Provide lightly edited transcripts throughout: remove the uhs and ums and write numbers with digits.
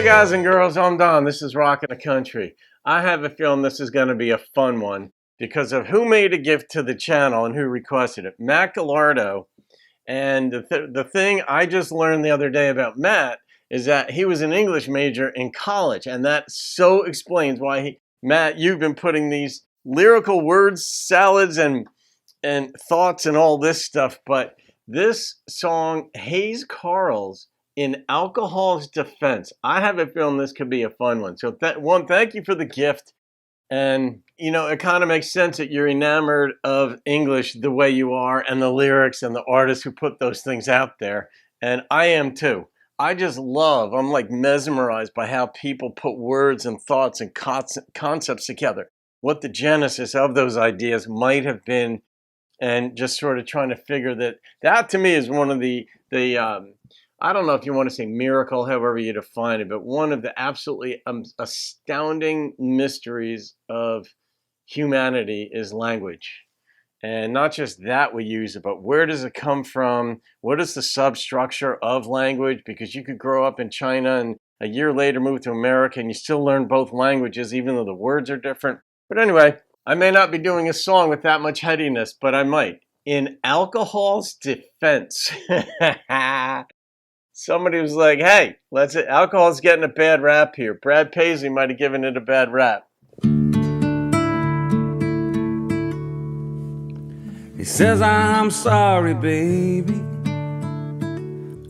Hey guys and girls, I'm Don. This is Rockin' the Country. I have a feeling this is going to be a fun one because of who made a gift to the channel and who requested it. Matt Galardo. And the thing I just learned the other day about Matt is that he was an English major in college, and that so explains why Matt, you've been putting these lyrical words, salads, and thoughts and all this stuff. But this song, Hayes Carll's In Alcohol's Defense, I have a feeling this could be a fun one. So thank you for the gift. And, you know, it kind of makes sense that you're enamored of English the way you are and the lyrics and the artists who put those things out there. And I am too. I'm like mesmerized by how people put words and thoughts and concepts together, what the genesis of those ideas might have been, and just sort of trying to figure that to me is one of the I don't know if you want to say miracle, however you define it, but one of the absolutely astounding mysteries of humanity is language. And not just that we use it, but where does it come from? What is the substructure of language? Because you could grow up in China and a year later move to America and you still learn both languages, even though the words are different. But anyway, I may not be doing a song with that much headiness, but I might. In Alcohol's Defense. Somebody was like, hey, alcohol's getting a bad rap here. Brad Paisley might have given it a bad rap. He says, I'm sorry, baby.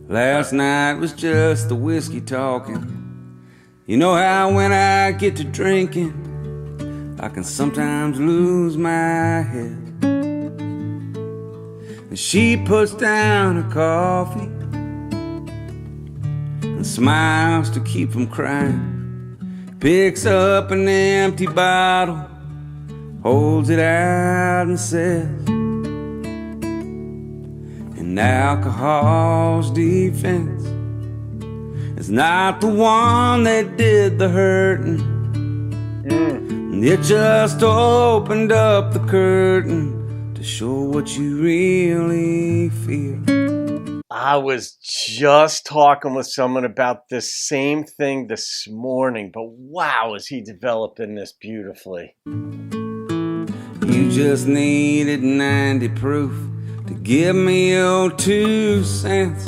Last night was just the whiskey talking. You know how when I get to drinking, I can sometimes lose my head. And she puts down her coffee and smiles to keep from crying. Picks up an empty bottle, holds it out and says, in alcohol's defense, it's not the one that did the hurting. It just opened up the curtain to show what you really feel. I was just talking with someone about this same thing this morning, but wow, is he developing this beautifully. You just needed 90 proof to give me your 2 cents.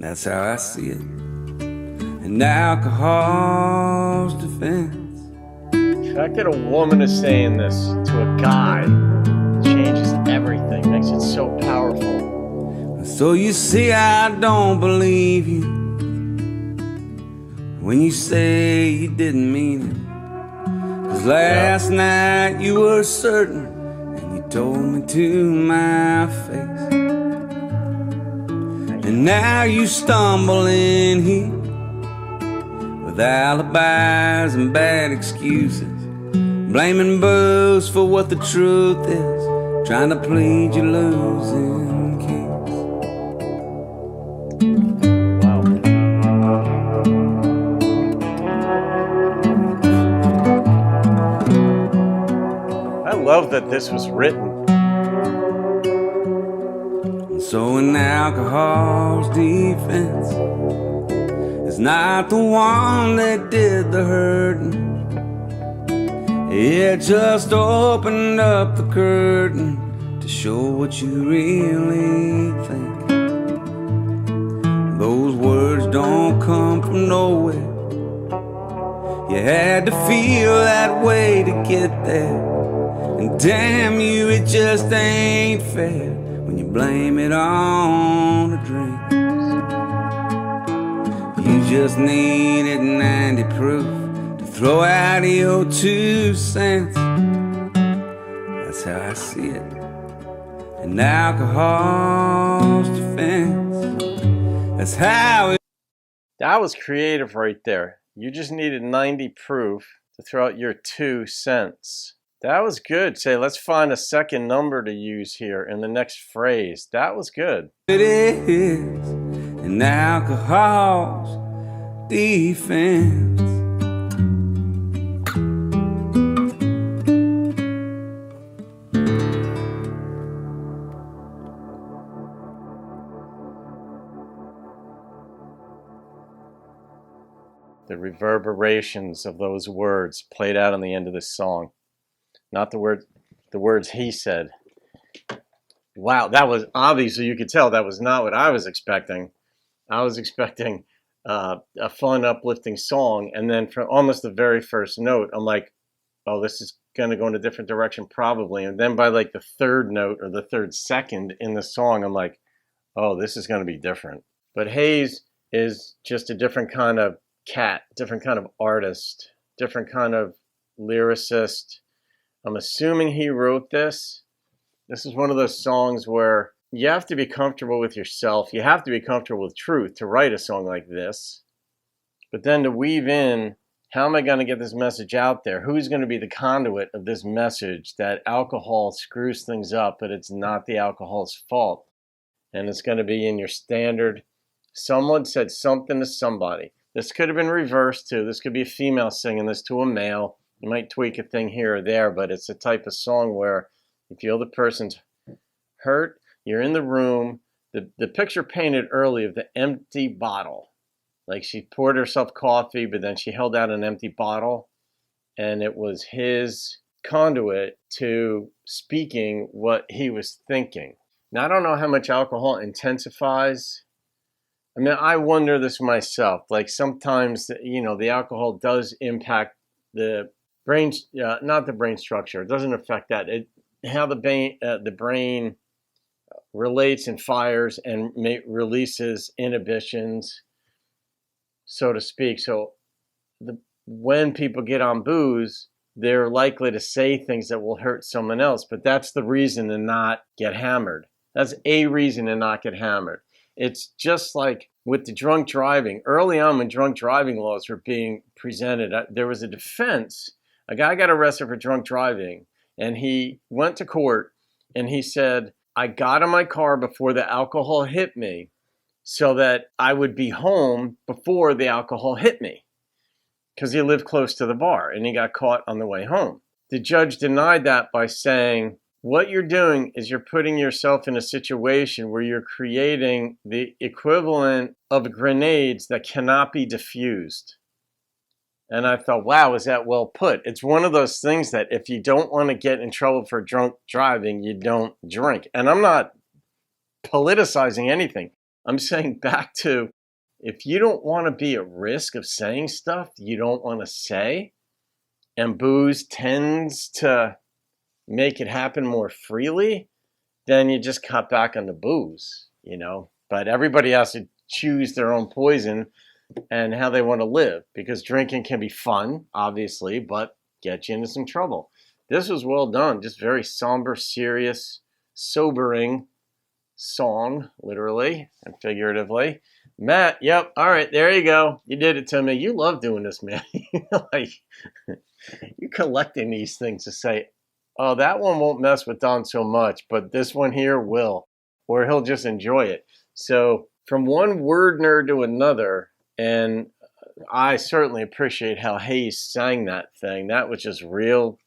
That's how I see it. In alcohol's defense. The fact that a woman is saying this to a guy changes everything, makes it so powerful. So you see, I don't believe you when you say you didn't mean it. 'Cause last night you were certain, and you told me to my face. And now you stumble in here with alibis and bad excuses, blaming booze for what the truth is, trying to plead your losing case. I love that this was written. And so in alcohol's defense, it's not the one that did the hurting. It just opened up the curtain to show what you really think. Those words don't come from nowhere. You had to feel that way to get there. And damn you, it just ain't fair when you blame it on a drink. You just needed 90 proof to throw out your 2 cents. That's how I see it. In alcohol's defense, that's how it. That was creative right there. You just needed 90 proof to throw out your 2 cents. That was good. Say, let's find a second number to use here in the next phrase. That was good. It is in alcohol's defense. The reverberations of those words played out on the end of this song. Not the words he said. Wow, that was obviously, you could tell that was not what I was expecting. I was expecting a fun, uplifting song, and then from almost the very first note, I'm like, oh, this is going to go in a different direction probably. And then by like the third note or the third second in the song, I'm like, oh, this is going to be different. But Hayes is just a different kind of cat, different kind of artist, different kind of lyricist. I'm assuming he wrote this. This is one of those songs where you have to be comfortable with yourself. You have to be comfortable with truth to write a song like this. But then to weave in, how am I going to get this message out there? Who's going to be the conduit of this message that alcohol screws things up, but it's not the alcohol's fault? And it's going to be in your standard, someone said something to somebody. This could have been reversed too. This could be a female singing this to a male. You might tweak a thing here or there, but it's a type of song where you feel the person's hurt, you're in the room. The picture painted early of the empty bottle. Like she poured herself coffee, but then she held out an empty bottle, and it was his conduit to speaking what he was thinking. Now, I don't know how much alcohol intensifies. I mean, I wonder this myself. Like sometimes, the alcohol does impact the brain, not the brain structure. It doesn't affect that. How the brain relates and fires and releases inhibitions, so to speak. So when people get on booze, they're likely to say things that will hurt someone else. But that's the reason to not get hammered. That's a reason to not get hammered. It's just like with the drunk driving. Early on when drunk driving laws were being presented, there was a defense. A guy got arrested for drunk driving, and he went to court and he said, I got in my car before the alcohol hit me so that I would be home before the alcohol hit me, because he lived close to the bar and he got caught on the way home. The judge denied that by saying, what you're doing is you're putting yourself in a situation where you're creating the equivalent of grenades that cannot be diffused. And I thought, wow, is that well put? It's one of those things that if you don't want to get in trouble for drunk driving, you don't drink. And I'm not politicizing anything. I'm saying back to, if you don't want to be at risk of saying stuff you don't want to say, and booze tends to make it happen more freely, then you just cut back on the booze, But everybody has to choose their own poison and how they want to live, because drinking can be fun, obviously, but get you into some trouble. This was well done, just very somber, serious, sobering song, literally and figuratively. Matt, yep, all right, there you go. You did it to me. You love doing this, man. You're collecting these things to say, oh, that one won't mess with Don so much, but this one here will, or he'll just enjoy it. So from one word nerd to another, and I certainly appreciate how Hayes sang that thing. That was just real.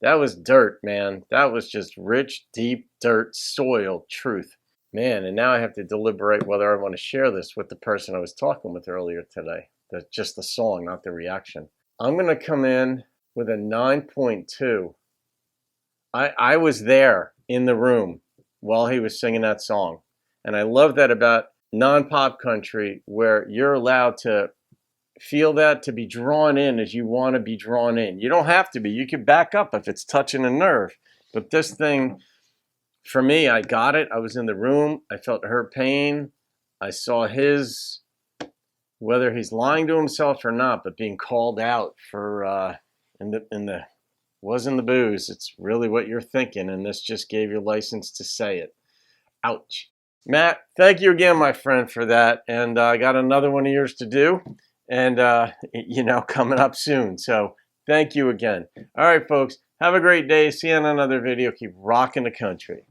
That was dirt, man. That was just rich, deep dirt, soil truth. Man, and now I have to deliberate whether I want to share this with the person I was talking with earlier today. Just the song, not the reaction. I'm going to come in with a 9.2. I was there in the room while he was singing that song. And I love that about non-pop country, where you're allowed to feel that, to be drawn in as you want to be drawn in. You don't have to be. You can back up if it's touching a nerve. But this thing, for me, I got it. I was in the room. I felt her pain. I saw his, whether he's lying to himself or not, but being called out for wasn't the booze. It's really what you're thinking, and this just gave you license to say it. Ouch. Matt, thank you again, my friend, for that. And I got another one of yours to do, and coming up soon. So thank you again. All right, folks, have a great day. See you on another video. Keep rocking the country.